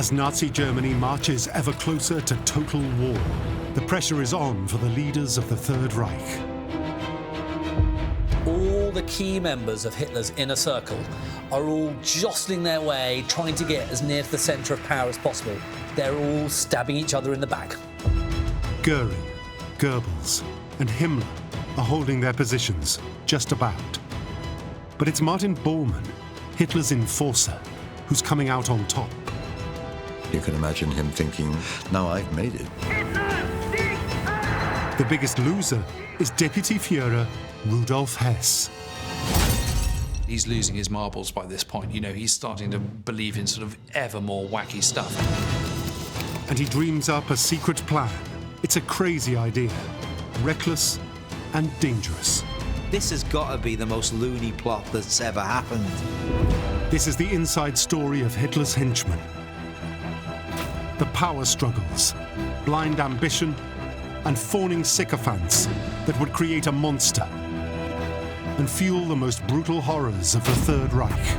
As Nazi Germany marches ever closer to total war, the pressure is on for the leaders of the Third Reich. All the key members of Hitler's inner circle are all jostling their way, trying to get as near to the centre of power as possible. They're all stabbing each other in the back. Göring, Goebbels, and Himmler are holding their positions, just about. But it's Martin Bormann, Hitler's enforcer, who's coming out on top. You can imagine him thinking, now I've made it. The biggest loser is Deputy Führer Rudolf Hess. He's losing his marbles by this point. You know, he's starting to believe in sort of ever more wacky stuff. And he dreams up a secret plan. It's a crazy idea, reckless and dangerous. This has got to be the most loony plot that's ever happened. This is the inside story of Hitler's henchmen. The power struggles, blind ambition, and fawning sycophants that would create a monster and fuel the most brutal horrors of the Third Reich.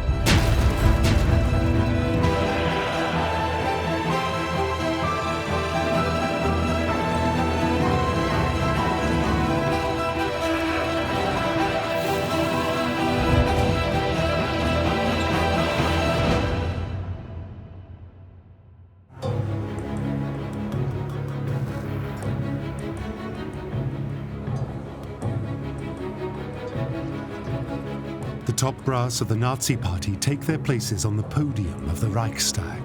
The top brass of the Nazi Party take their places on the podium of the Reichstag.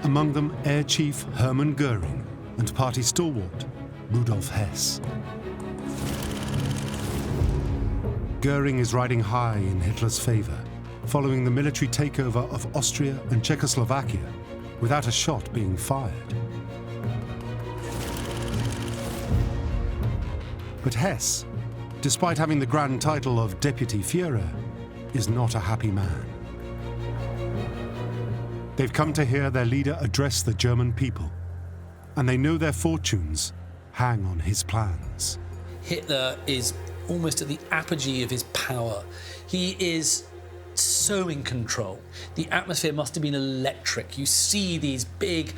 Among them, Air Chief Hermann Göring and party stalwart Rudolf Hess. Göring is riding high in Hitler's favor, following the military takeover of Austria and Czechoslovakia without a shot being fired. But Hess, despite having the grand title of Deputy Führer, is not a happy man. They've come to hear their leader address the German people, and they know their fortunes hang on his plans. Hitler is almost at the apogee of his power. He is so in control. The atmosphere must have been electric. You see these big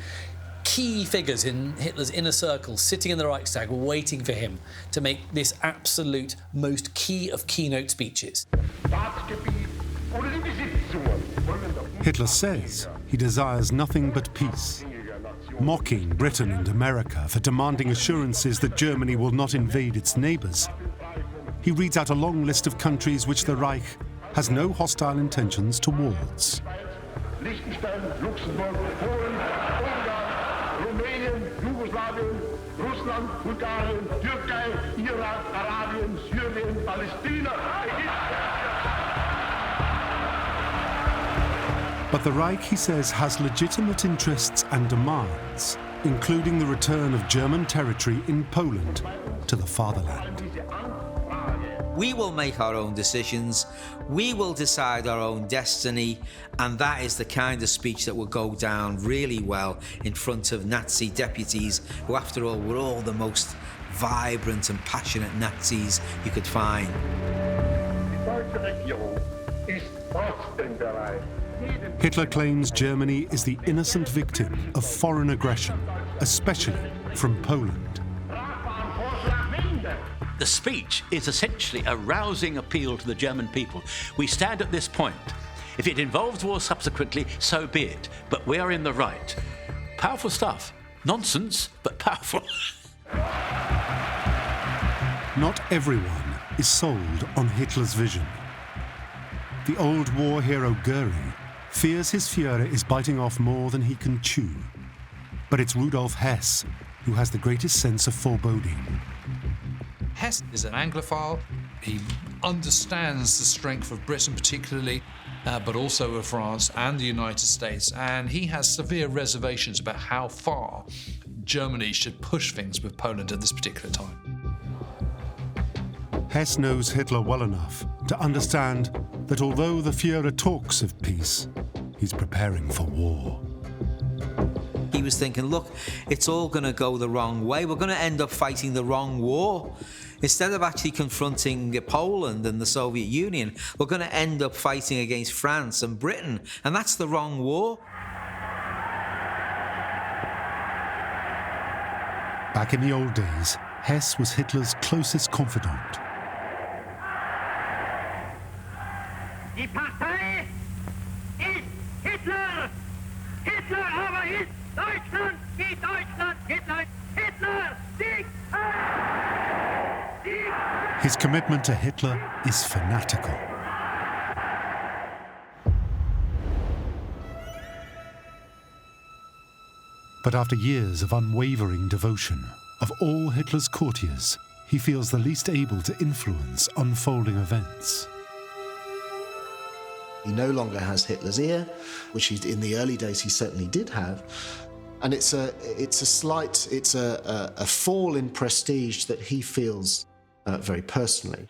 key figures in Hitler's inner circle sitting in the Reichstag waiting for him to make this absolute most key of keynote speeches. Hitler says he desires nothing but peace, mocking Britain and America for demanding assurances that Germany will not invade its neighbours. He reads out a long list of countries which the Reich has no hostile intentions towards. Liechtenstein, Luxembourg, Polen, Ungarn, Rumänien, Jugoslawien, Russland, Bulgarien, Türkei, Irak, Arabien, Syrien, Palästina, But the Reich, he says, has legitimate interests and demands, including the return of German territory in Poland to the fatherland. We will make our own decisions, we will decide our own destiny, and that is the kind of speech that will go down really well in front of Nazi deputies, who after all were all the most vibrant and passionate Nazis you could find. Hitler claims Germany is the innocent victim of foreign aggression, especially from Poland. The speech is essentially a rousing appeal to the German people. We stand at this point. If it involves war subsequently, so be it. But we are in the right. Powerful stuff. Nonsense, but powerful. Not everyone is sold on Hitler's vision. The old war hero Göring fears his Führer is biting off more than he can chew. But it's Rudolf Hess who has the greatest sense of foreboding. Hess is an Anglophile. He understands the strength of Britain particularly, but also of France and the United States, and he has severe reservations about how far Germany should push things with Poland at this particular time. Hess knows Hitler well enough to understand that although the Führer talks of peace, he's preparing for war. He was thinking, look, it's all going to go the wrong way. We're going to end up fighting the wrong war. Instead of actually confronting Poland and the Soviet Union, we're going to end up fighting against France and Britain, and that's the wrong war. Back in the old days, Hess was Hitler's closest confidant. Die Partei ist Hitler! Hitler aber ist Deutschland! Die Deutschland! Hitler! Hitler! Sieg! Sieg! His commitment to Hitler is fanatical. But after years of unwavering devotion, of all Hitler's courtiers, he feels the least able to influence unfolding events. He no longer has Hitler's ear, which in the early days he certainly did have, and it's a fall in prestige that he feels very personally.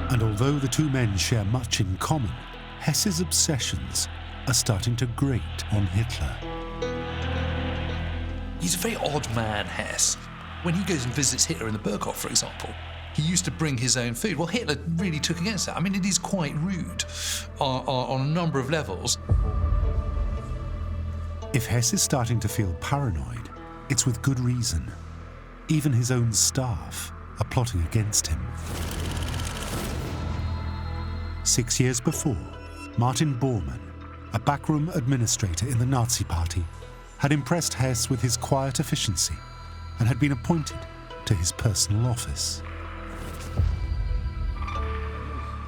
And although the two men share much in common, Hess's obsessions are starting to grate on Hitler. He's a very odd man, Hess. When he goes and visits Hitler in the Berghof, for example, he used to bring his own food. Well, Hitler really took against that. I mean, it is quite rude on a number of levels. If Hess is starting to feel paranoid, it's with good reason. Even his own staff are plotting against him. 6 years before, Martin Bormann, a backroom administrator in the Nazi Party, had impressed Hess with his quiet efficiency and had been appointed to his personal office.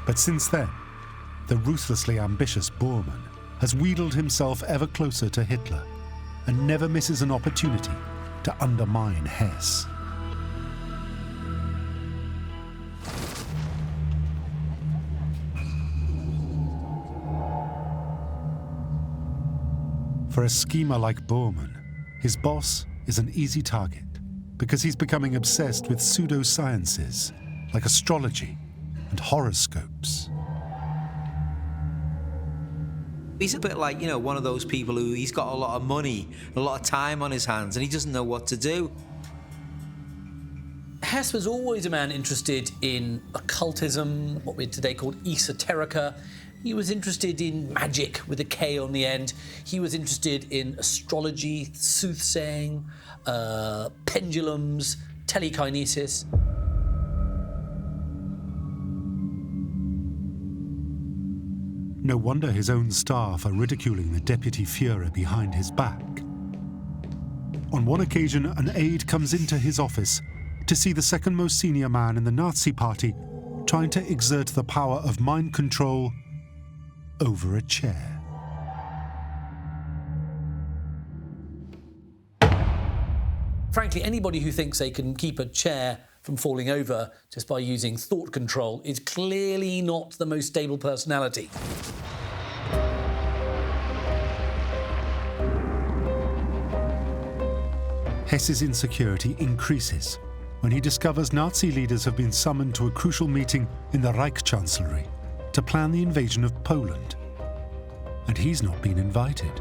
But since then, the ruthlessly ambitious Bormann has wheedled himself ever closer to Hitler and never misses an opportunity to undermine Hess. For a schemer like Bormann, his boss is an easy target because he's becoming obsessed with pseudosciences like astrology and horoscopes. He's a bit like, one of those people who he's got a lot of money, a lot of time on his hands, and he doesn't know what to do. Hess was always a man interested in occultism, what we today call esoterica. He was interested in magic with a K on the end. He was interested in astrology, soothsaying, pendulums, telekinesis. No wonder his own staff are ridiculing the deputy Führer behind his back. On one occasion, an aide comes into his office to see the second most senior man in the Nazi Party trying to exert the power of mind control over a chair. Frankly, anybody who thinks they can keep a chair from falling over just by using thought control is clearly not the most stable personality. Hess's insecurity increases when he discovers Nazi leaders have been summoned to a crucial meeting in the Reich Chancellery to plan the invasion of Poland, and he's not been invited.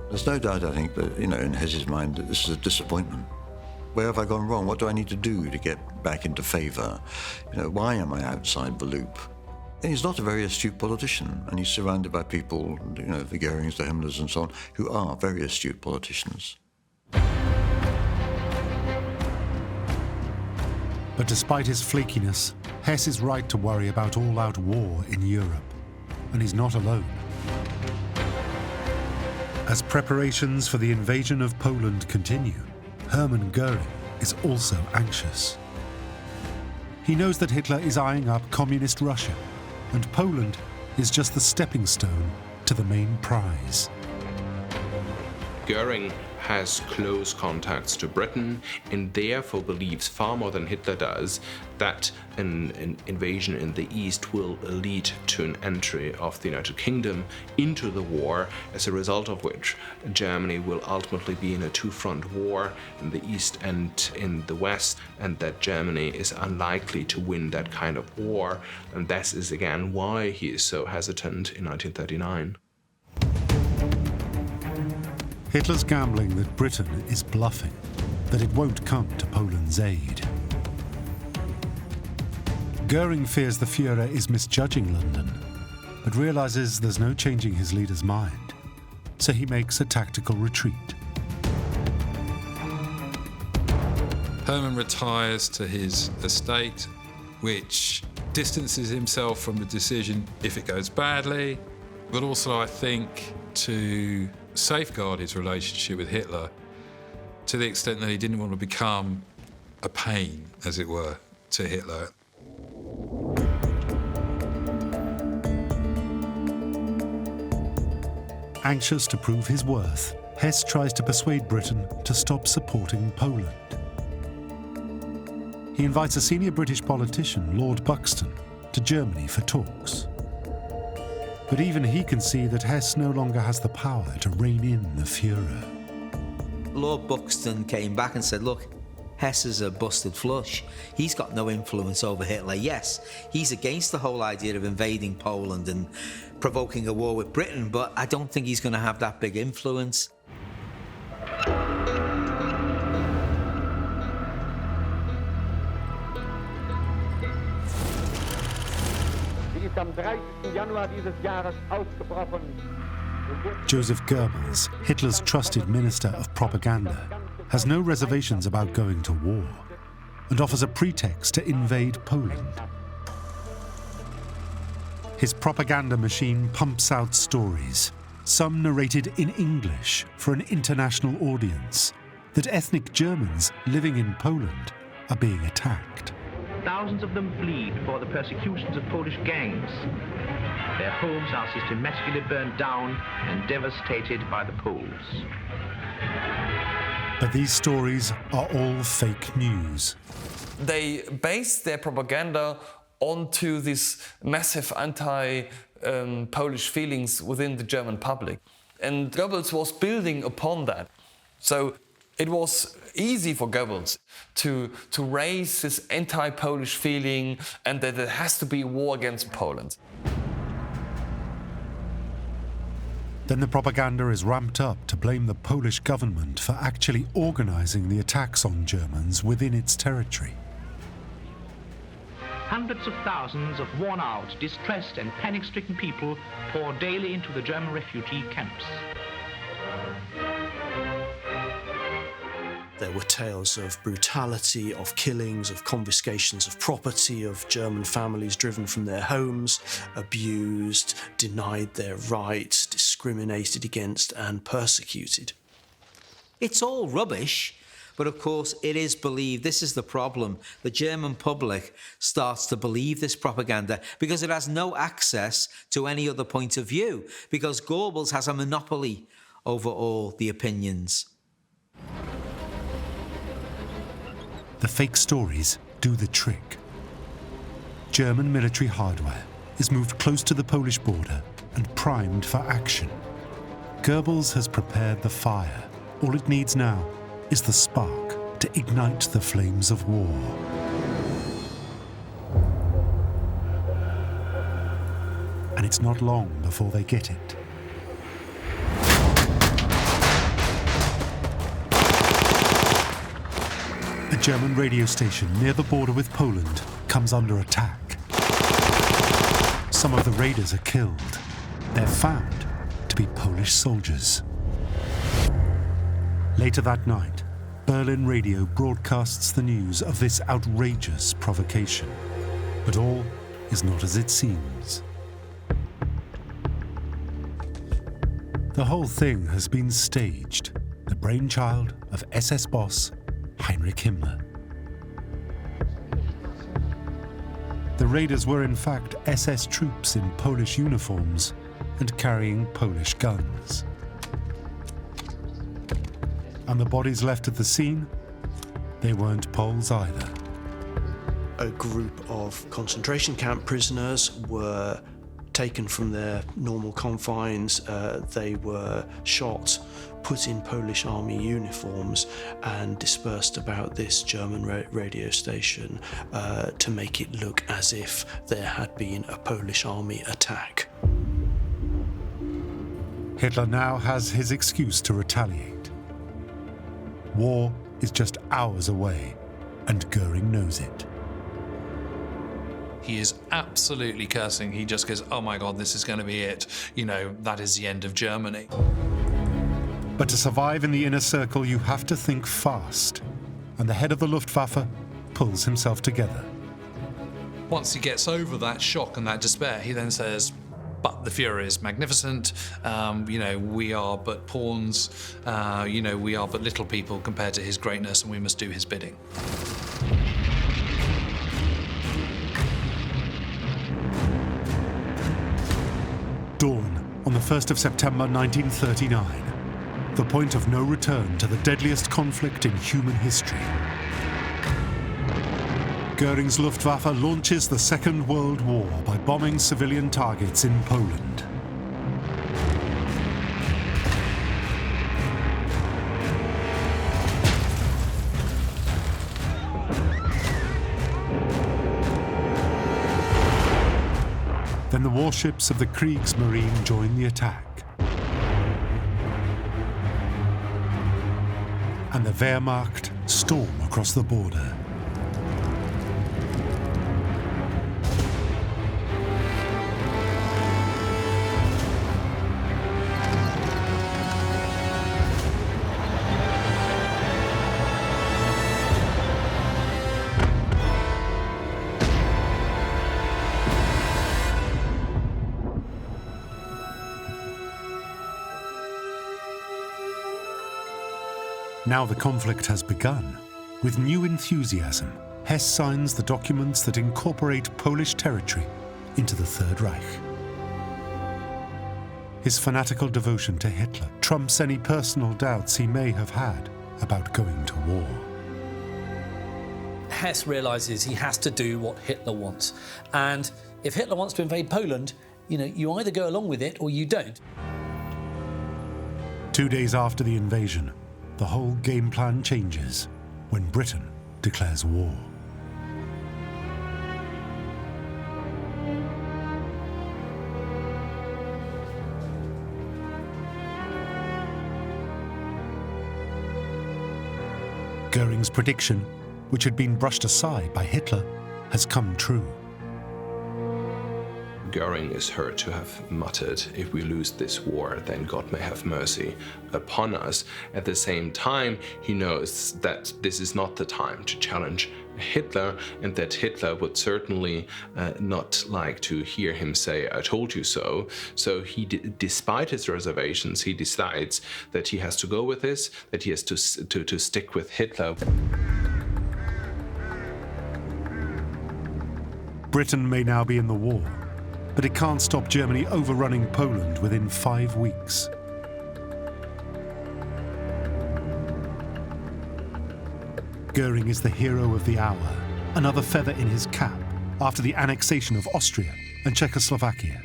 There's no doubt, I think, that, in Hess's mind, that this is a disappointment. Where have I gone wrong? What do I need to do to get back into favour? Why am I outside the loop? And he's not a very astute politician, and he's surrounded by people, the Görings, the Himmlers and so on, who are very astute politicians. But despite his flakiness, Hess is right to worry about all-out war in Europe, and he's not alone. As preparations for the invasion of Poland continue, Hermann Göring is also anxious. He knows that Hitler is eyeing up communist Russia, and Poland is just the stepping stone to the main prize. Göring has close contacts to Britain and therefore believes far more than Hitler does that an invasion in the East will lead to an entry of the United Kingdom into the war, as a result of which Germany will ultimately be in a two-front war in the East and in the West, and that Germany is unlikely to win that kind of war. And that is again why he is so hesitant in 1939. Hitler's gambling that Britain is bluffing that it won't come to Poland's aid. Göring fears the Führer is misjudging London, but realises there's no changing his leader's mind, so he makes a tactical retreat. Hermann retires to his estate, which distances himself from the decision if it goes badly, but also, I think, to safeguard his relationship with Hitler to the extent that he didn't want to become a pain, as it were, to Hitler. Anxious to prove his worth, Hess tries to persuade Britain to stop supporting Poland. He invites a senior British politician, Lord Buxton, to Germany for talks. But even he can see that Hess no longer has the power to rein in the Führer. Lord Buxton came back and said, look, Hess is a busted flush. He's got no influence over Hitler. Yes, he's against the whole idea of invading Poland and provoking a war with Britain, but I don't think he's going to have that big influence. Joseph Goebbels, Hitler's trusted minister of propaganda, has no reservations about going to war and offers a pretext to invade Poland. His propaganda machine pumps out stories, some narrated in English for an international audience, that ethnic Germans living in Poland are being attacked. Thousands of them flee before the persecutions of Polish gangs. Their homes are systematically burned down and devastated by the Poles. But these stories are all fake news. They base their propaganda onto these massive anti-Polish feelings within the German public. And Goebbels was building upon that. So it was easy for Goebbels to raise this anti-Polish feeling and that there has to be a war against Poland. Then the propaganda is ramped up to blame the Polish government for actually organising the attacks on Germans within its territory. Hundreds of thousands of worn-out, distressed and panic-stricken people pour daily into the German refugee camps. There were tales of brutality, of killings, of confiscations of property, of German families driven from their homes, abused, denied their rights, discriminated against and persecuted. It's all rubbish, but of course it is believed. This is the problem. The German public starts to believe this propaganda because it has no access to any other point of view, because Goebbels has a monopoly over all the opinions. The fake stories do the trick. German military hardware is moved close to the Polish border and primed for action. Goebbels has prepared the fire. All it needs now is the spark to ignite the flames of war. And it's not long before they get it. A German radio station near the border with Poland comes under attack. Some of the raiders are killed. They're found to be Polish soldiers. Later that night, Berlin radio broadcasts the news of this outrageous provocation. But all is not as it seems. The whole thing has been staged, the brainchild of SS boss Heinrich Himmler. The raiders were in fact SS troops in Polish uniforms and carrying Polish guns. And the bodies left at the scene, they weren't Poles either. A group of concentration camp prisoners were taken from their normal confines. They were shot, put in Polish army uniforms and dispersed about this German radio station to make it look as if there had been a Polish army attack. Hitler now has his excuse to retaliate. War is just hours away, and Göring knows it. He is absolutely cursing. He just goes, oh my God, this is going to be it. You know, that is the end of Germany. But to survive in the inner circle, you have to think fast, and the head of the Luftwaffe pulls himself together. Once he gets over that shock and that despair, he then says, but the Führer is magnificent, you know, we are but pawns, you know, we are but little people compared to his greatness, and we must do his bidding. Dawn on the 1st of September 1939, the point of no return to the deadliest conflict in human history. Göring's Luftwaffe launches the Second World War by bombing civilian targets in Poland. Then the warships of the Kriegsmarine join the attack. And the Wehrmacht storm across the border. Now the conflict has begun. With new enthusiasm, Hess signs the documents that incorporate Polish territory into the Third Reich. His fanatical devotion to Hitler trumps any personal doubts he may have had about going to war. Hess realises he has to do what Hitler wants. And if Hitler wants to invade Poland, you know, you either go along with it or you don't. 2 days after the invasion, the whole game plan changes when Britain declares war. Göring's prediction, which had been brushed aside by Hitler, has come true. Göring is heard to have muttered, if we lose this war, then God may have mercy upon us. At the same time, he knows that this is not the time to challenge Hitler, and that Hitler would certainly not like to hear him say, I told you so. So he, despite his reservations, he decides that he has to go with this, that he has to stick with Hitler. Britain may now be in the war, but it can't stop Germany overrunning Poland within 5 weeks. Göring is the hero of the hour, another feather in his cap after the annexation of Austria and Czechoslovakia.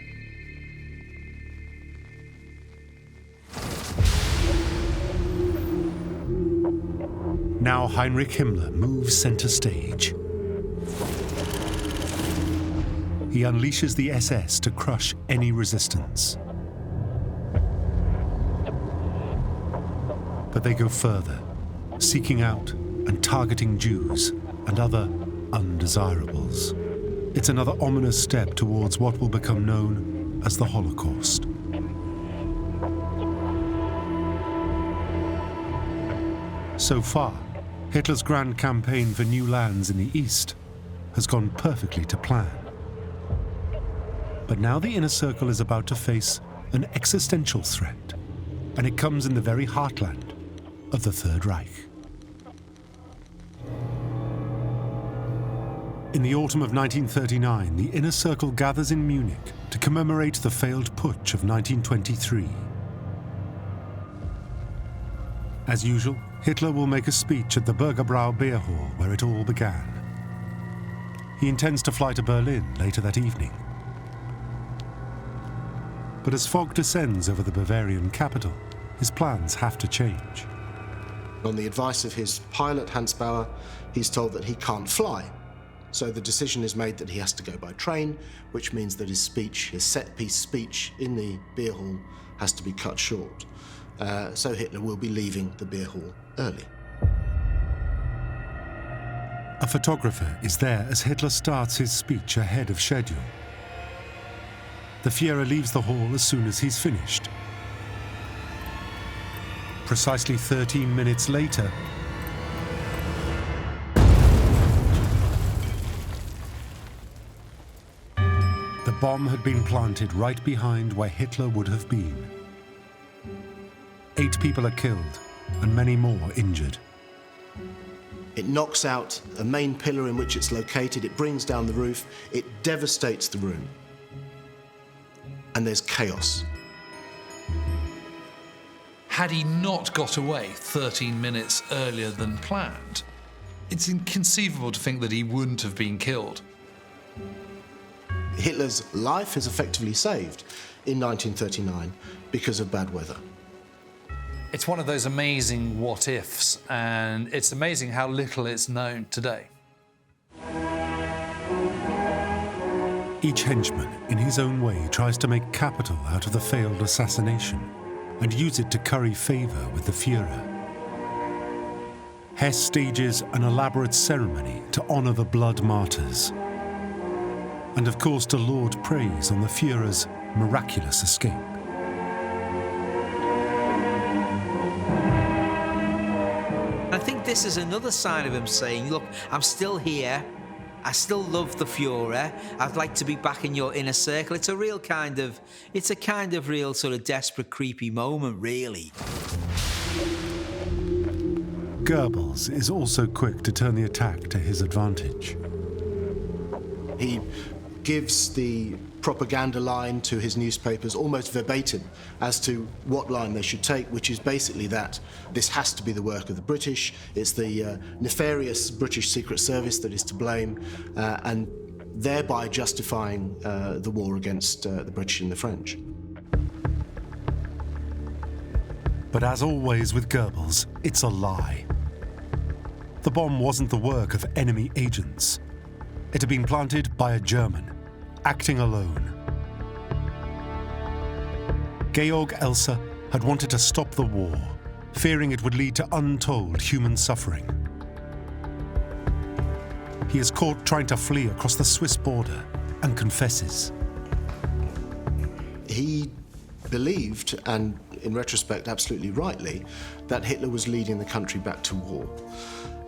Now Heinrich Himmler moves center stage. He unleashes the SS to crush any resistance. But they go further, seeking out and targeting Jews and other undesirables. It's another ominous step towards what will become known as the Holocaust. So far, Hitler's grand campaign for new lands in the East has gone perfectly to plan. But now the inner circle is about to face an existential threat, and it comes in the very heartland of the Third Reich. In the autumn of 1939, the inner circle gathers in Munich to commemorate the failed putsch of 1923. As usual, Hitler will make a speech at the Bürgerbrau beer hall where it all began. He intends to fly to Berlin later that evening. But as fog descends over the Bavarian capital, his plans have to change. On the advice of his pilot, Hans Bauer, he's told that he can't fly. So the decision is made that he has to go by train, which means that his speech, his set-piece speech in the beer hall, has to be cut short. So Hitler will be leaving the beer hall early. A photographer is there as Hitler starts his speech ahead of schedule. The Führer leaves the hall as soon as he's finished. Precisely 13 minutes later, the bomb had been planted right behind where Hitler would have been. 8 people are killed and many more injured. It knocks out a main pillar in which it's located, it brings down the roof, it devastates the room. And there's chaos. Had he not got away 13 minutes earlier than planned, it's inconceivable to think that he wouldn't have been killed. Hitler's life is effectively saved in 1939 because of bad weather. It's one of those amazing what-ifs, and it's amazing how little it's known today. Each henchman, in his own way, tries to make capital out of the failed assassination and use it to curry favour with the Führer. Hess stages an elaborate ceremony to honour the blood martyrs, and of course to laud praise on the Führer's miraculous escape. I think this is another sign of him saying, look, I'm still here, I still love the Führer, I'd like to be back in your inner circle. It's a kind of real sort of desperate, creepy moment, really. Goebbels is also quick to turn the attack to his advantage. He gives the propaganda line to his newspapers almost verbatim as to what line they should take, which is basically that this has to be the work of the British, it's the nefarious British Secret Service that is to blame, and thereby justifying the war against the British and the French. But as always with Goebbels, it's a lie. The bomb wasn't the work of enemy agents. It had been planted by a German, acting alone. Georg Elser had wanted to stop the war, fearing it would lead to untold human suffering. He is caught trying to flee across the Swiss border and confesses. He believed, and in retrospect absolutely rightly, that Hitler was leading the country back to war.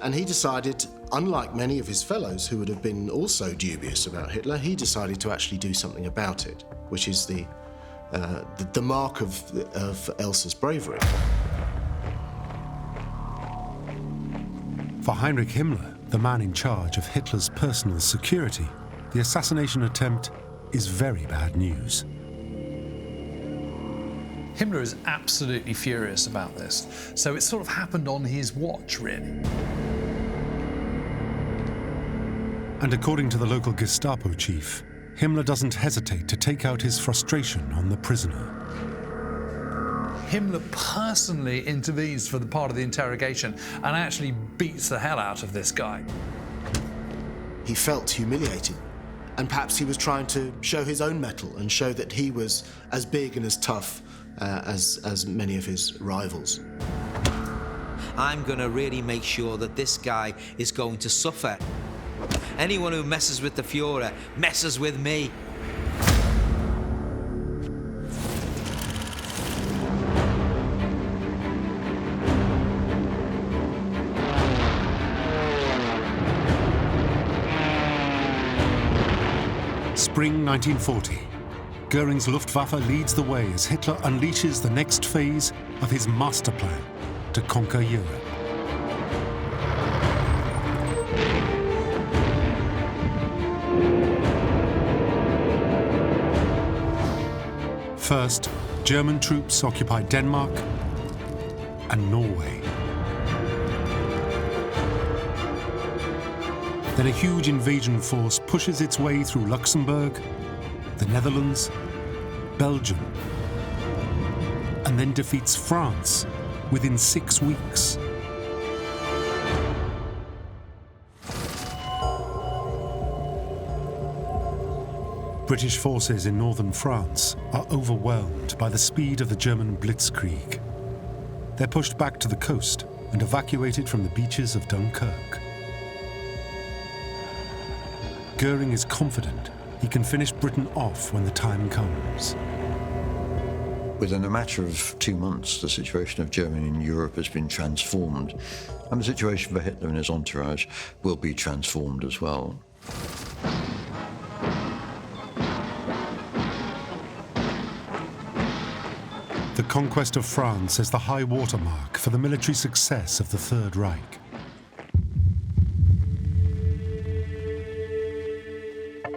And he decided, unlike many of his fellows who would have been also dubious about Hitler, he decided to actually do something about it, which is the mark of Elsa's bravery. For Heinrich Himmler, the man in charge of Hitler's personal security, the assassination attempt is very bad news. Himmler is absolutely furious about this, so it sort of happened on his watch, really. And according to the local Gestapo chief, Himmler doesn't hesitate to take out his frustration on the prisoner. Himmler personally intervenes for the part of the interrogation and actually beats the hell out of this guy. He felt humiliated, and perhaps he was trying to show his own mettle and show that he was as big and as tough as many of his rivals. I'm going to really make sure that this guy is going to suffer. Anyone who messes with the Führer messes with me. Spring 1940. Göring's Luftwaffe leads the way as Hitler unleashes the next phase of his master plan to conquer Europe. First, German troops occupy Denmark and Norway. Then a huge invasion force pushes its way through Luxembourg, the Netherlands, Belgium, and then defeats France within 6 weeks. British forces in northern France are overwhelmed by the speed of the German blitzkrieg. They're pushed back to the coast and evacuated from the beaches of Dunkirk. Göring is confident he can finish Britain off when the time comes. Within a matter of 2 months, the situation of Germany in Europe has been transformed, and the situation for Hitler and his entourage will be transformed as well. The conquest of France is the high watermark for the military success of the Third Reich.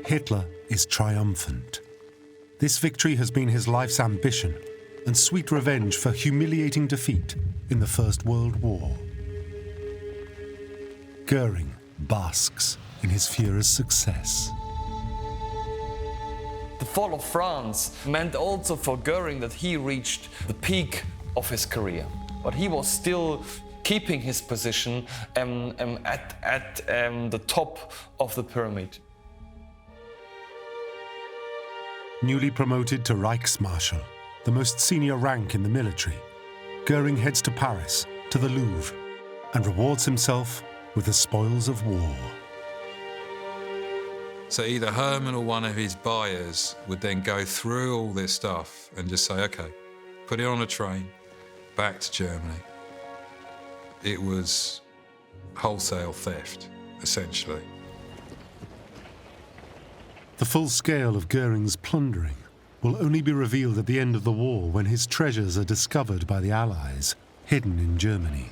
Hitler is triumphant. This victory has been his life's ambition and sweet revenge for humiliating defeat in the First World War. Göring basks in his Führer's success. The fall of France meant also for Göring that he reached the peak of his career. But he was still keeping his position at the top of the pyramid. Newly promoted to Reichsmarschall, the most senior rank in the military, Göring heads to Paris, to the Louvre, and rewards himself with the spoils of war. So either Hermann or one of his buyers would then go through all this stuff and just say, okay, put it on a train, back to Germany. It was wholesale theft, essentially. The full scale of Göring's plundering will only be revealed at the end of the war when his treasures are discovered by the Allies, hidden in Germany.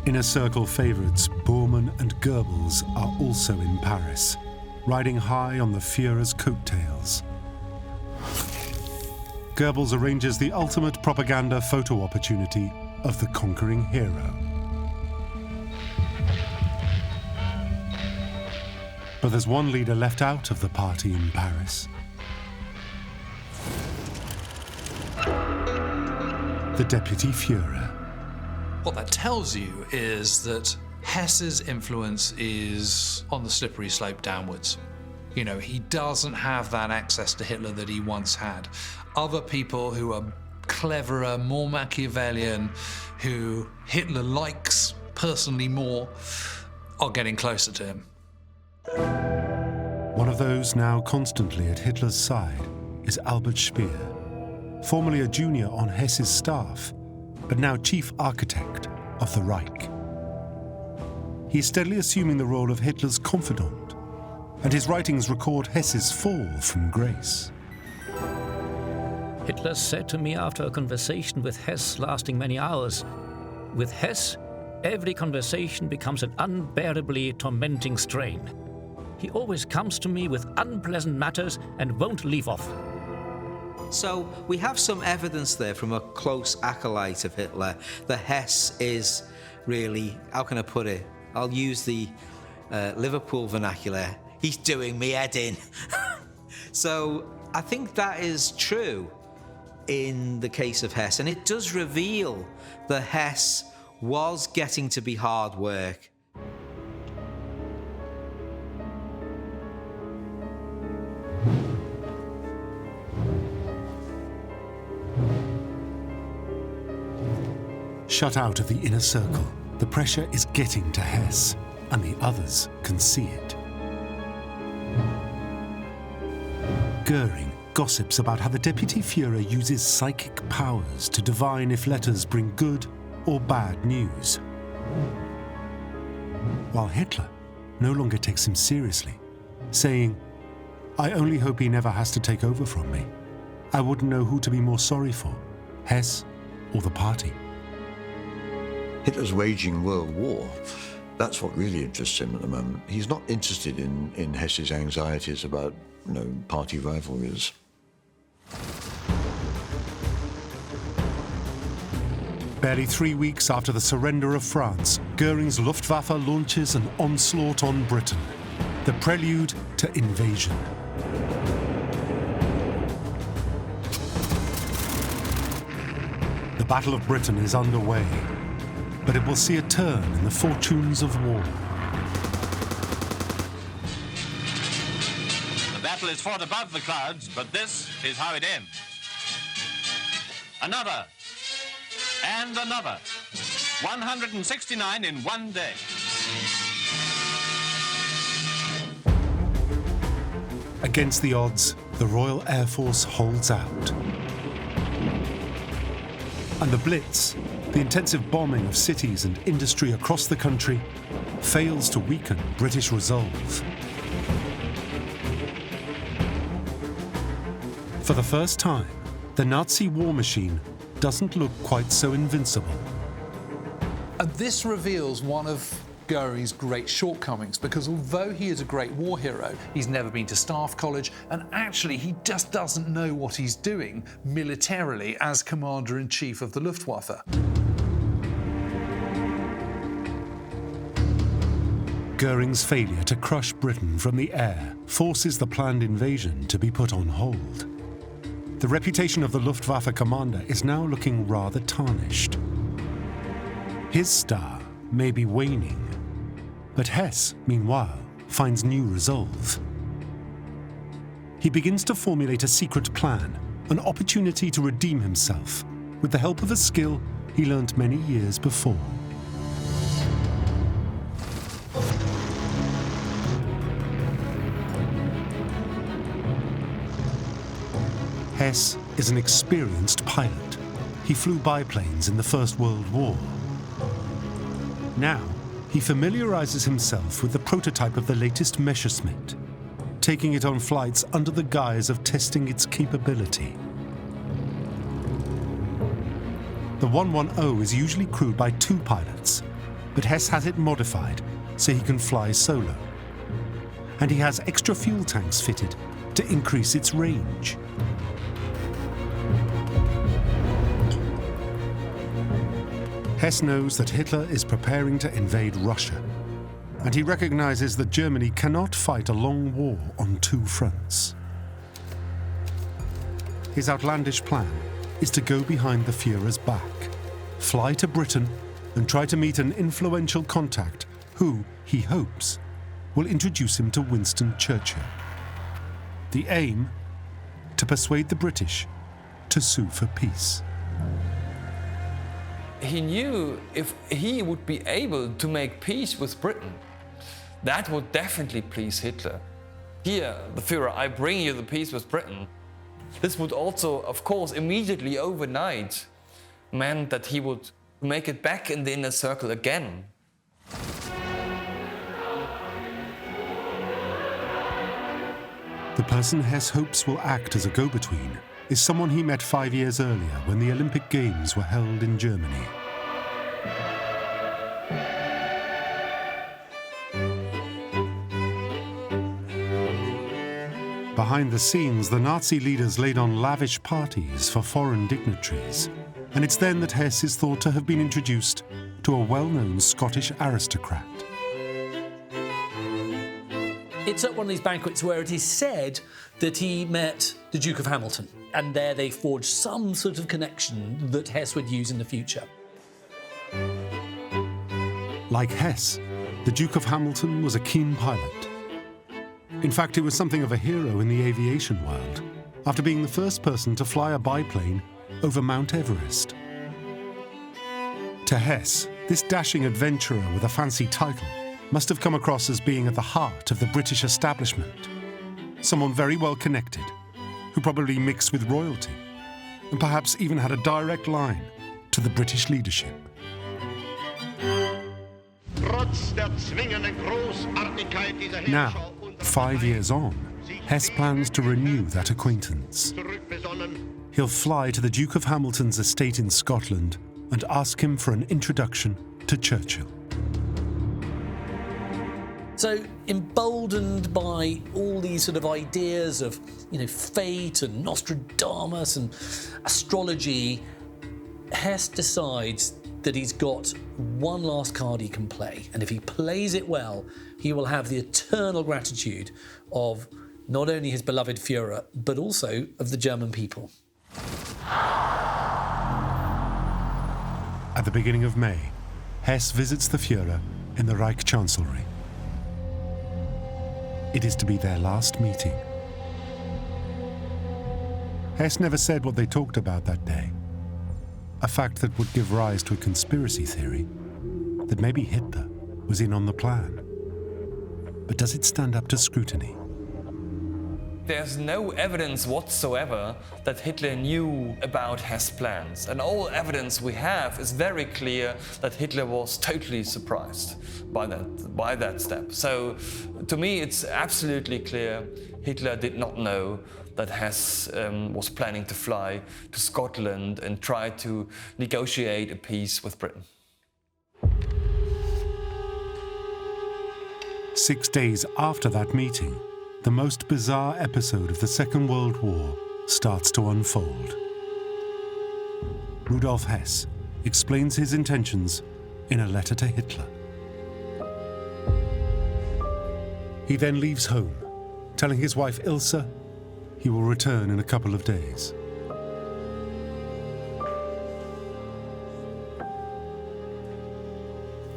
Inner Circle favourites Bormann and Goebbels are also in Paris, riding high on the Führer's coattails. Goebbels arranges the ultimate propaganda photo opportunity of the conquering hero. But there's one leader left out of the party in Paris. The Deputy Führer. What that tells you is that Hess's influence is on the slippery slope downwards. You know, he doesn't have that access to Hitler that he once had. Other people who are cleverer, more Machiavellian, who Hitler likes personally more, are getting closer to him. One of those now constantly at Hitler's side is Albert Speer, formerly a junior on Hess's staff, but now chief architect of the Reich. He is steadily assuming the role of Hitler's confidant, and his writings record Hess's fall from grace. Hitler said to me after a conversation with Hess lasting many hours, "With Hess, every conversation becomes an unbearably tormenting strain. He always comes to me with unpleasant matters and won't leave off." So we have some evidence there from a close acolyte of Hitler that Hess is really, how can I put it? I'll use the Liverpool vernacular. He's doing me head in. So I think that is true in the case of Hess, and it does reveal that Hess was getting to be hard work. Shut out of the inner circle, the pressure is getting to Hess, and the others can see it. Göring gossips about how the Deputy Führer uses psychic powers to divine if letters bring good or bad news. While Hitler no longer takes him seriously, saying, "I only hope he never has to take over from me. I wouldn't know who to be more sorry for, Hess or the party." Hitler's waging world war. That's what really interests him at the moment. He's not interested in Hess's anxieties about, party rivalries. Barely 3 weeks after the surrender of France, Göring's Luftwaffe launches an onslaught on Britain, the prelude to invasion. The Battle of Britain is underway, but it will see a turn in the fortunes of war. The battle is fought above the clouds, but this is how it ends. Another, and another. 169 in one day. Against the odds, the Royal Air Force holds out. And the Blitz, the intensive bombing of cities and industry across the country, fails to weaken British resolve. For the first time, the Nazi war machine doesn't look quite so invincible. And this reveals one of Göring's great shortcomings, because although he is a great war hero, he's never been to staff college, and actually he just doesn't know what he's doing militarily as Commander-in-Chief of the Luftwaffe. Göring's failure to crush Britain from the air forces the planned invasion to be put on hold. The reputation of the Luftwaffe commander is now looking rather tarnished. His star may be waning, but Hess, meanwhile, finds new resolve. He begins to formulate a secret plan, an opportunity to redeem himself, with the help of a skill he learnt many years before. Hess is an experienced pilot. He flew biplanes in the First World War. Now, he familiarizes himself with the prototype of the latest Messerschmitt, taking it on flights under the guise of testing its capability. The 110 is usually crewed by 2 pilots, but Hess has it modified so he can fly solo. And he has extra fuel tanks fitted to increase its range. Hess knows that Hitler is preparing to invade Russia, and he recognizes that Germany cannot fight a long war on 2 fronts. His outlandish plan is to go behind the Führer's back, fly to Britain, and try to meet an influential contact who, he hopes, will introduce him to Winston Churchill. The aim? To persuade the British to sue for peace. He knew if he would be able to make peace with Britain, that would definitely please Hitler. Here, the Führer, I bring you the peace with Britain. This would also, of course, immediately overnight meant that he would make it back in the inner circle again. The person Hess hopes will act as a go-between is someone he met 5 years earlier when the Olympic Games were held in Germany. Behind the scenes, the Nazi leaders laid on lavish parties for foreign dignitaries, and it's then that Hess is thought to have been introduced to a well-known Scottish aristocrat. It's at one of these banquets where it is said that he met the Duke of Hamilton, and there they forged some sort of connection that Hess would use in the future. Like Hess, the Duke of Hamilton was a keen pilot. In fact, he was something of a hero in the aviation world, after being the first person to fly a biplane over Mount Everest. To Hess, this dashing adventurer with a fancy title must have come across as being at the heart of the British establishment. Someone very well connected, who probably mixed with royalty, and perhaps even had a direct line to the British leadership. Now, 5 years on, Hess plans to renew that acquaintance. He'll fly to the Duke of Hamilton's estate in Scotland and ask him for an introduction to Churchill. So, emboldened by all these sort of ideas of, fate and Nostradamus and astrology, Hess decides that he's got one last card he can play, and if he plays it well, he will have the eternal gratitude of not only his beloved Führer, but also of the German people. At the beginning of May, Hess visits the Führer in the Reich Chancellery. It is to be their last meeting. Hess never said what they talked about that day, a fact that would give rise to a conspiracy theory that maybe Hitler was in on the plan. but does it stand up to scrutiny? There's no evidence whatsoever that Hitler knew about Hess' plans. And all evidence we have is very clear that Hitler was totally surprised by that step. So to me, it's absolutely clear Hitler did not know that Hess was planning to fly to Scotland and try to negotiate a peace with Britain. 6 days after that meeting, the most bizarre episode of the Second World War starts to unfold. Rudolf Hess explains his intentions in a letter to Hitler. He then leaves home, telling his wife Ilse he will return in a couple of days.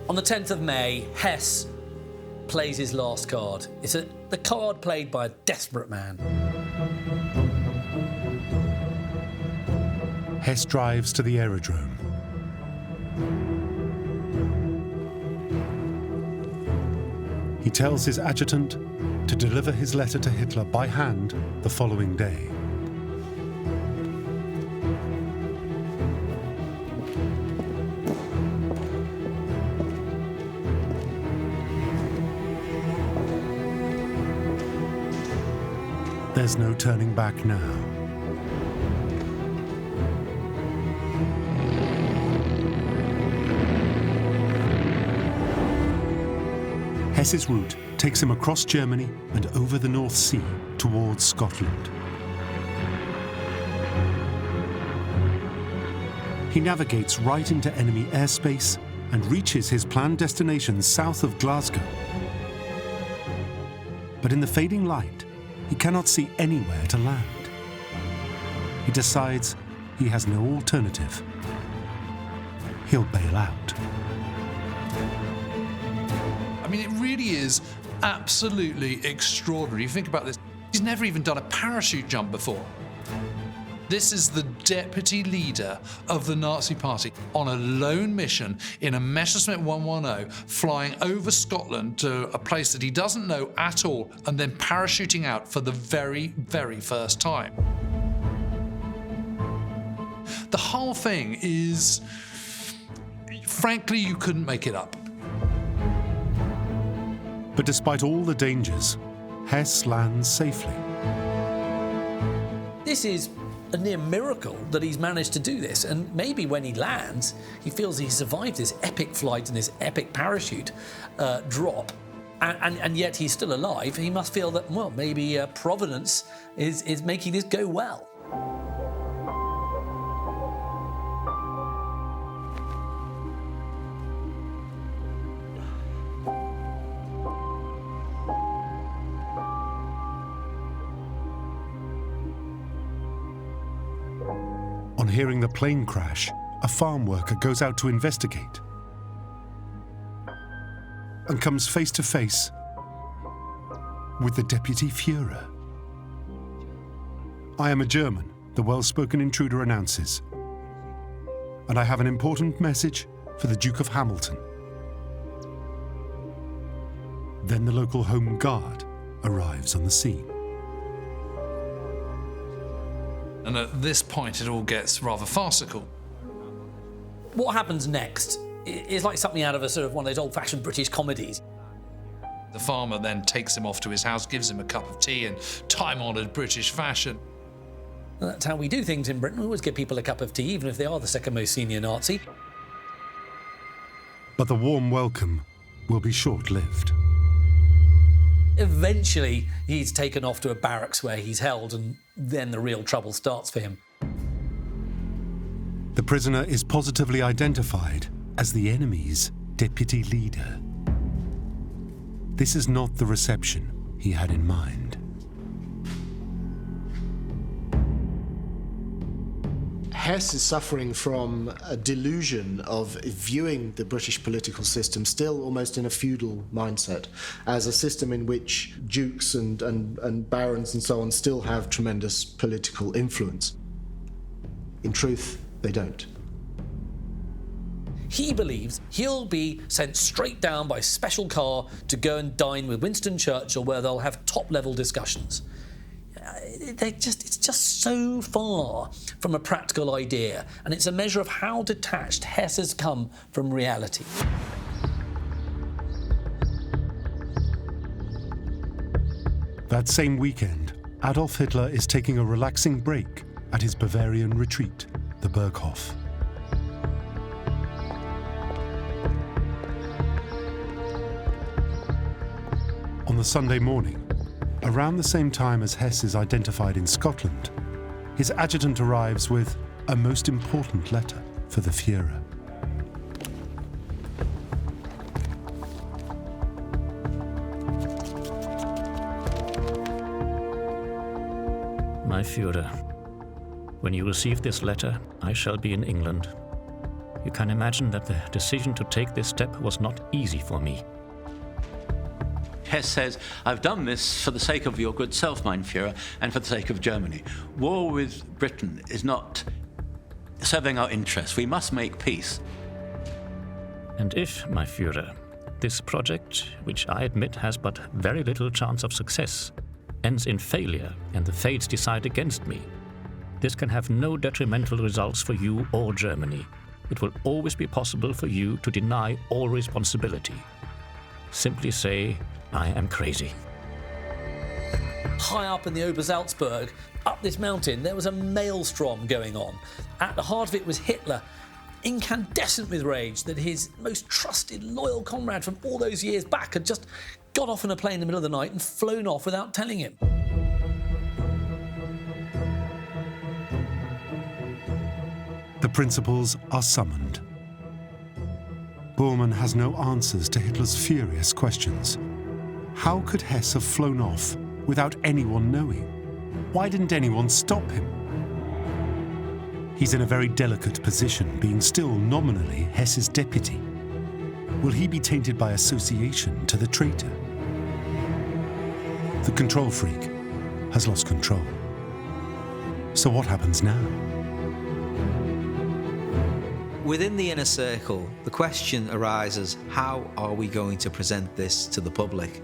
On the 10th of May, Hess plays his last card. It's the card played by a desperate man. Hess drives to the aerodrome. He tells his adjutant to deliver his letter to Hitler by hand the following day. There's no turning back now. Hess's route takes him across Germany and over the North Sea towards Scotland. He navigates right into enemy airspace and reaches his planned destination south of Glasgow. But in the fading light, he cannot see anywhere to land. He decides he has no alternative. He'll bail out. I mean, it really is absolutely extraordinary. You think about this, he's never even done a parachute jump before. This is the deputy leader of the Nazi Party on a lone mission in a Messerschmitt 110, flying over Scotland to a place that he doesn't know at all, and then parachuting out for the very, very first time. The whole thing is, frankly, you couldn't make it up. But despite all the dangers, Hess lands safely. This is a near miracle that he's managed to do this, and maybe when he lands, he feels he survived this epic flight and this epic parachute drop, and yet he's still alive. He must feel that, well, maybe Providence is making this go well. On hearing the plane crash, a farm worker goes out to investigate and comes face to face with the deputy Führer. "I am a German," the well-spoken intruder announces, "and I have an important message for the Duke of Hamilton." Then the local Home Guard arrives on the scene. And at this point, it all gets rather farcical. What happens next is like something out of a sort of one of those old-fashioned British comedies. The farmer then takes him off to his house, gives him a cup of tea in time-honoured British fashion. And that's how we do things in Britain. We always give people a cup of tea, even if they are the second most senior Nazi. But the warm welcome will be short-lived. Eventually, he's taken off to a barracks where he's held, and then the real trouble starts for him. The prisoner is positively identified as the enemy's deputy leader. This is not the reception he had in mind. Hess is suffering from a delusion of viewing the British political system still almost in a feudal mindset, as a system in which dukes and barons and so on still have tremendous political influence. In truth, they don't. He believes he'll be sent straight down by special car to go and dine with Winston Churchill, where they'll have top-level discussions. It's just so far from a practical idea, and it's a measure of how detached Hess has come from reality. That same weekend, Adolf Hitler is taking a relaxing break at his Bavarian retreat, the Berghof. On the Sunday morning, around the same time as Hess is identified in Scotland, his adjutant arrives with a most important letter for the Führer. My Führer, when you receive this letter, I shall be in England. You can imagine that the decision to take this step was not easy for me. Hess says, I've done this for the sake of your good self, mein Führer, and for the sake of Germany. War with Britain is not serving our interests. We must make peace. And if, my Führer, this project, which I admit has but very little chance of success, ends in failure and the fates decide against me, this can have no detrimental results for you or Germany. It will always be possible for you to deny all responsibility. Simply say, I am crazy. High up in the Obersalzberg, up this mountain, there was a maelstrom going on. At the heart of it was Hitler, incandescent with rage that his most trusted, loyal comrade from all those years back had just got off in a plane in the middle of the night and flown off without telling him. The principals are summoned. Bormann has no answers to Hitler's furious questions. How could Hess have flown off without anyone knowing? Why didn't anyone stop him? He's in a very delicate position, being still nominally Hess's deputy. Will he be tainted by association to the traitor? The control freak has lost control. So what happens now? Within the inner circle, the question arises, how are we going to present this to the public?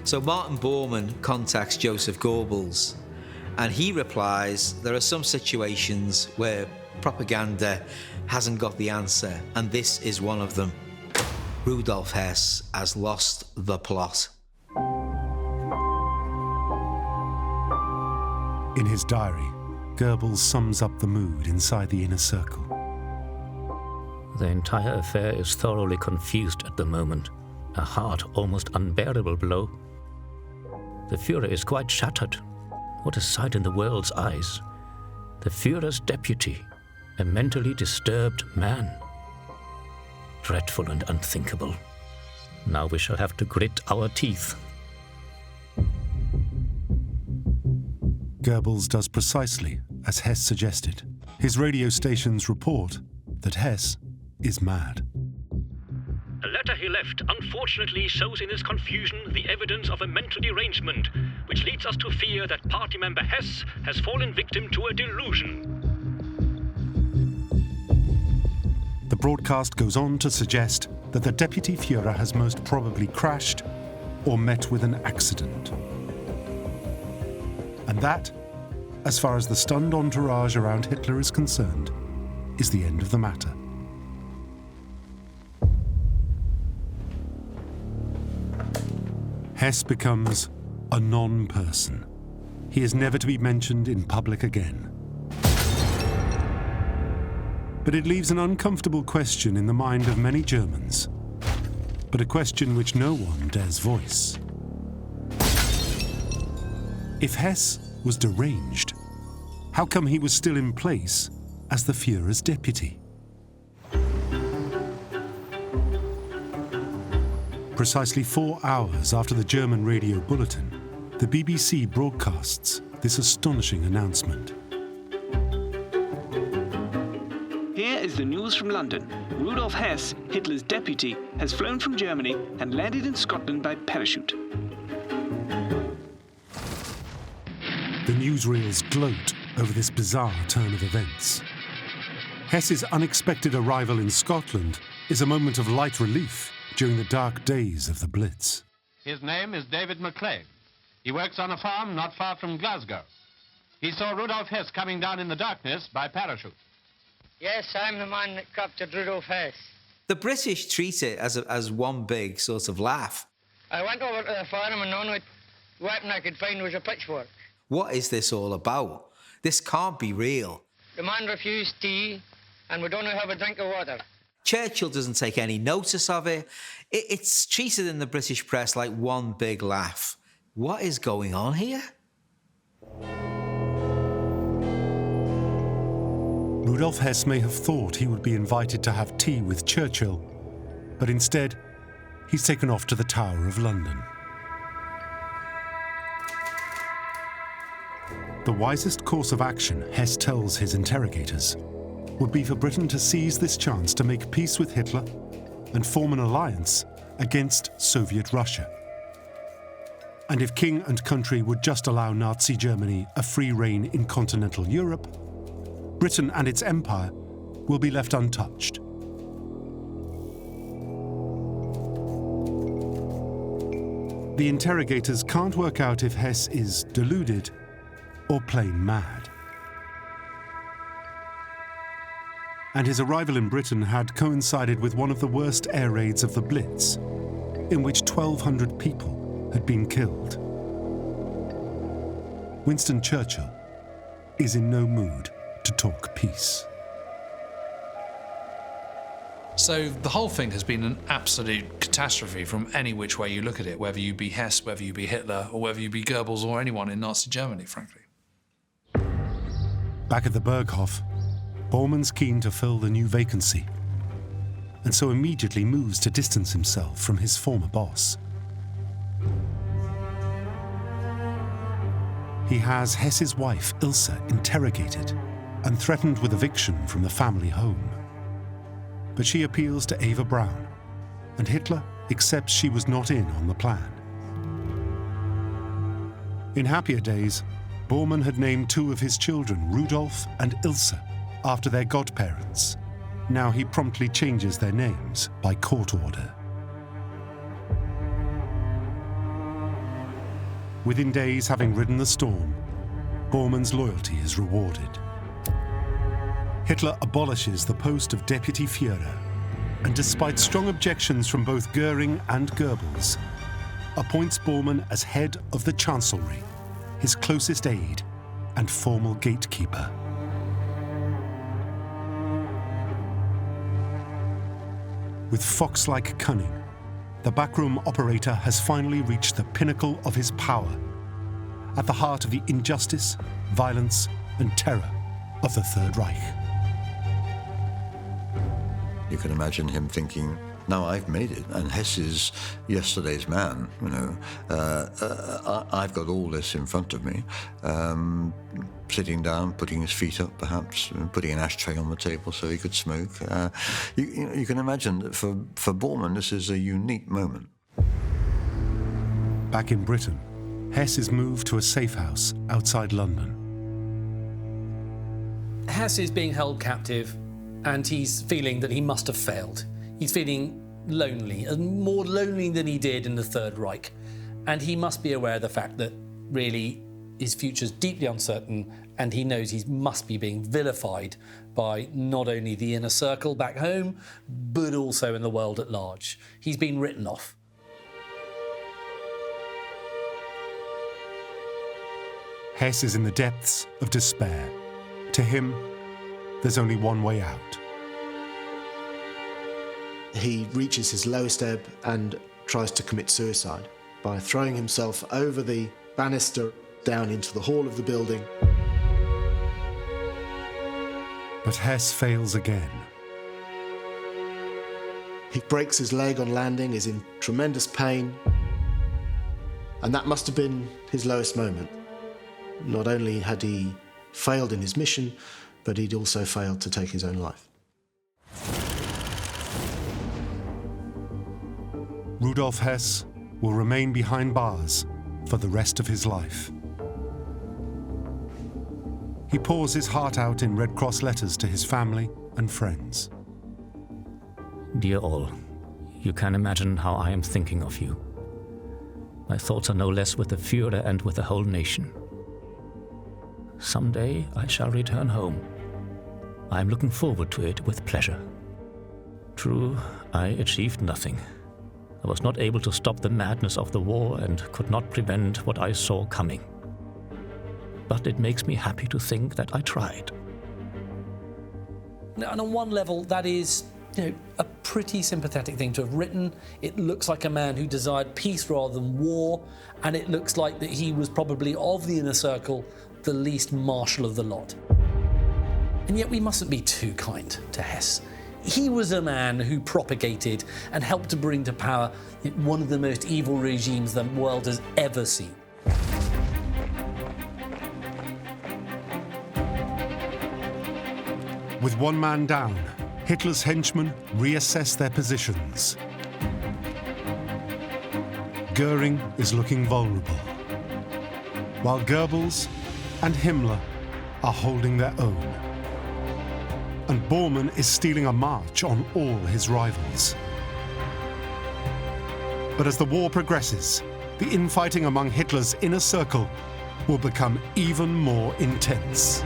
So Martin Bormann contacts Joseph Goebbels, and he replies, there are some situations where propaganda hasn't got the answer, and this is one of them. Rudolf Hess has lost the plot. In his diary, Goebbels sums up the mood inside the inner circle. The entire affair is thoroughly confused at the moment. A hard, almost unbearable blow. The Führer is quite shattered. What a sight in the world's eyes. The Führer's deputy, a mentally disturbed man. Dreadful and unthinkable. Now we shall have to grit our teeth. Goebbels does precisely as Hess suggested. His radio stations report that Hess is mad. The letter he left unfortunately shows in his confusion the evidence of a mental derangement, which leads us to fear that party member Hess has fallen victim to a delusion. The broadcast goes on to suggest that the Deputy Führer has most probably crashed or met with an accident. And that, as far as the stunned entourage around Hitler is concerned, is the end of the matter. Hess becomes a non-person. He is never to be mentioned in public again. But it leaves an uncomfortable question in the mind of many Germans, but a question which no one dares voice. If Hess was deranged, how come he was still in place as the Führer's deputy? Precisely 4 hours after the German radio bulletin, the BBC broadcasts this astonishing announcement. Here is the news from London. Rudolf Hess, Hitler's deputy, has flown from Germany and landed in Scotland by parachute. The newsreels gloat over this bizarre turn of events. Hess's unexpected arrival in Scotland is a moment of light relief during the dark days of the Blitz. His name is David McClegg. He works on a farm not far from Glasgow. He saw Rudolf Hess coming down in the darkness by parachute. Yes, I'm the man that captured Rudolf Hess. The British treat it as one big sort of laugh. I went over to the farm and the only weapon I could find was a pitchfork. What is this all about? This can't be real. The man refused tea and would only have a drink of water. Churchill doesn't take any notice of it. It's treated in the British press like one big laugh. What is going on here? Rudolf Hess may have thought he would be invited to have tea with Churchill, but instead, he's taken off to the Tower of London. The wisest course of action, Hess tells his interrogators, would be for Britain to seize this chance to make peace with Hitler and form an alliance against Soviet Russia. And if king and country would just allow Nazi Germany a free rein in continental Europe, Britain and its empire will be left untouched. The interrogators can't work out if Hess is deluded or plain mad. And his arrival in Britain had coincided with one of the worst air raids of the Blitz, in which 1,200 people had been killed. Winston Churchill is in no mood to talk peace. So the whole thing has been an absolute catastrophe from any which way you look at it, whether you be Hess, whether you be Hitler, or whether you be Goebbels or anyone in Nazi Germany, frankly. Back at the Berghof, Bormann's keen to fill the new vacancy, and so immediately moves to distance himself from his former boss. He has Hess's wife, Ilse, interrogated and threatened with eviction from the family home. But she appeals to Eva Braun, and Hitler accepts she was not in on the plan. In happier days, Bormann had named two of his children, Rudolf and Ilse, after their godparents. Now he promptly changes their names by court order. Within days, having ridden the storm, Bormann's loyalty is rewarded. Hitler abolishes the post of Deputy Führer, and despite strong objections from both Göring and Goebbels, appoints Bormann as head of the Chancellery, his closest aide and formal gatekeeper. With fox-like cunning, the backroom operator has finally reached the pinnacle of his power, at the heart of the injustice, violence, and terror of the Third Reich. You can imagine him thinking, now I've made it, and Hess is yesterday's man, you know. I've got all this in front of me. Sitting down, putting his feet up perhaps, putting an ashtray on the table so he could smoke. You can imagine that for Bormann this is a unique moment. Back in Britain, Hess is moved to a safe house outside London. Hess is being held captive, and he's feeling that he must have failed. He's feeling lonely, and more lonely than he did in the Third Reich. And he must be aware of the fact that really his future's deeply uncertain, and he knows he must be being vilified by not only the inner circle back home, but also in the world at large. He's been written off. Hess is in the depths of despair. To him, there's only one way out. He reaches his lowest ebb and tries to commit suicide by throwing himself over the banister down into the hall of the building. But Hess fails again. He breaks his leg on landing, is in tremendous pain, and that must have been his lowest moment. Not only had he failed in his mission, but he'd also failed to take his own life. Rudolf Hess will remain behind bars for the rest of his life. He pours his heart out in Red Cross letters to his family and friends. Dear all, you can imagine how I am thinking of you. My thoughts are no less with the Führer and with the whole nation. Someday I shall return home. I am looking forward to it with pleasure. True, I achieved nothing. I was not able to stop the madness of the war and could not prevent what I saw coming. But it makes me happy to think that I tried. And on one level, that is, a pretty sympathetic thing to have written. It looks like a man who desired peace rather than war, and it looks like that he was probably, of the inner circle, the least martial of the lot. And yet we mustn't be too kind to Hess. He was a man who propagated and helped to bring to power one of the most evil regimes the world has ever seen. With one man down, Hitler's henchmen reassess their positions. Göring is looking vulnerable, while Goebbels and Himmler are holding their own. And Bormann is stealing a march on all his rivals. But as the war progresses, the infighting among Hitler's inner circle will become even more intense.